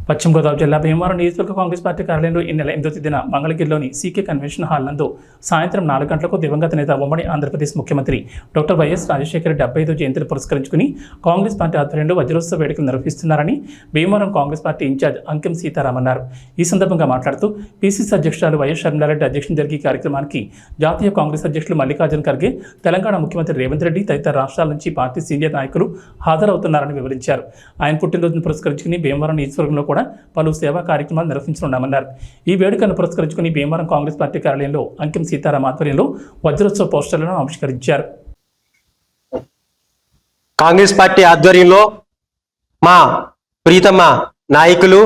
పశ్చిమ గోదావరి జిల్లా భీమవరం నియోజకవర్గ కాంగ్రెస్ పార్టీ కార్యాలయంలో ఈ నెల 8వ తేదీన మంగళగిరిలోని సీకే కన్వెన్షన్ హాల్ నందు సాయంత్రం 4 గంటలకు దివంగత నేత ఉమ్మడి ఆంధ్రప్రదేశ్ ముఖ్యమంత్రి డాక్టర్ వైఎస్ రాజశేఖర 75వ జయంతిని పురస్కరించుకుని కాంగ్రెస్ పార్టీ ఆధ్వర్యంలో వజ్రోత్సవ వేడుకలు నిర్వహిస్తున్నారని భీమవరం కాంగ్రెస్ పార్టీ ఇన్ఛార్జ్ అంకెం సీతారాం అన్నారు. ఈ సందర్భంగా మాట్లాడుతూ పీసీసీ అధ్యక్షురాలు వైఎస్ షర్మిలారెడ్డి అధ్యక్షతన జరిగే కార్యక్రమానికి జాతీయ కాంగ్రెస్ అధ్యక్షులు మల్లికార్జున ఖర్గే, తెలంగాణ ముఖ్యమంత్రి రేవంత్ రెడ్డి తదితర రాష్ట్రాల నుంచి పార్టీ సీనియర్ నాయకులు హాజరవుతున్నారని వివరించారు. ఆయన పుట్టినరోజును పురస్కరించుకుని భీమవరం నియోజకవర్గంలో కూడా పలు సేవా కార్యక్రమాలు నిర్వహించనున్నామన్నారు. ఈ వేడుకను పురస్కరించుకుని భీమవరం కాంగ్రెస్ పార్టీ కార్యాలయంలో అంకెం సీతారాం ఆధ్వర్యంలో వజ్రోత్సవ పోస్టర్లను ఆవిష్కరించారు. కాంగ్రెస్ పార్టీ ఆధ్వర్యంలో మా ప్రీతమ నాయకులు,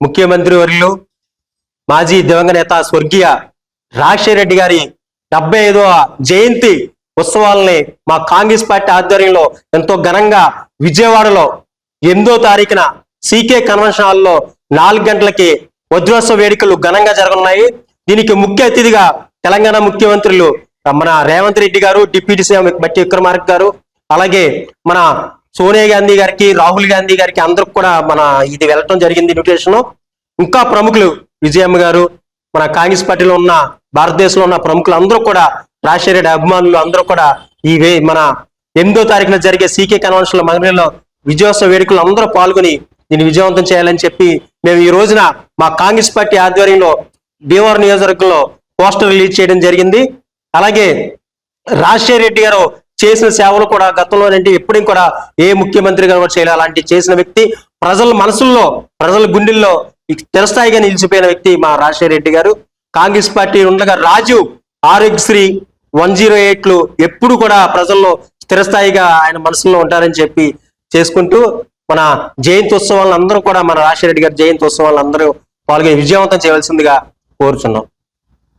ముఖ్యమంత్రి వర్యులు, మాజీ దివంగత నేత స్వర్గీయ రాజశేఖర రెడ్డి గారి 75వ జయంతి ఉత్సవాలని మా కాంగ్రెస్ పార్టీ ఆధ్వర్యంలో ఎంతో ఘనంగా విజయవాడలో 8వ తారీఖున సీకే కన్వెన్షన్ హాల్లో 4 గంటలకి వజ్రోత్సవ వేడుకలు ఘనంగా జరగనున్నాయి. దీనికి ముఖ్య అతిథిగా తెలంగాణ ముఖ్యమంత్రులు మన రేవంత్ రెడ్డి గారు, డిప్యూటీ సీఎం బట్టి విక్రమార్క గారు, అలాగే మన సోనియా గాంధీ గారికి, రాహుల్ గాంధీ గారికి అందరికి కూడా మన ఇది వెళ్ళటం జరిగింది ఇన్విటేషన్. ఇంకా ప్రముఖులు విజయమ్మ గారు, మన కాంగ్రెస్ పార్టీలో ఉన్న భారతదేశంలో ఉన్న ప్రముఖులు అందరూ కూడా, రాజశేఖర రెడ్డి అభిమానులు అందరూ కూడా మన 8వ తారీఖున జరిగే సీకే కన్వెన్షన్ లో మంగళగిరిలో విజయోత్సవ వేడుకలు అందరూ పాల్గొని దీన్ని విజయవంతం చేయాలని చెప్పి మేము ఈ రోజున మా కాంగ్రెస్ పార్టీ ఆధ్వర్యంలో భీమవరం నియోజకవర్గంలో పోస్టర్ రిలీజ్ చేయడం జరిగింది. అలాగే రాజశేఖర రెడ్డి గారు చేసిన సేవలు కూడా గతంలో ఎప్పుడూ కూడా ఏ ముఖ్యమంత్రి గారు కూడా చేయలేదు. అలాంటి చేసిన వ్యక్తి ప్రజల మనసుల్లో, ప్రజల గుండెల్లో చిరస్థాయిగా నిలిచిపోయిన వ్యక్తి మా రాజశేఖర రెడ్డి గారు. కాంగ్రెస్ పార్టీ ఉండగా రాజు, ఆరోగ్యశ్రీ, 108లు ఎప్పుడు కూడా ప్రజల్లో స్థిరస్థాయిగా ఆయన మనసులో ఉంటారని చెప్పి చేసుకుంటూ మన జయంతి ఉత్సవాలను అందరూ కూడా, మన రాజశేఖర రెడ్డి గారి జయంతి ఉత్సవాలను అందరూ పాల్గొని విజయవంతం చేయవలసిందిగా కోరుచున్నాం.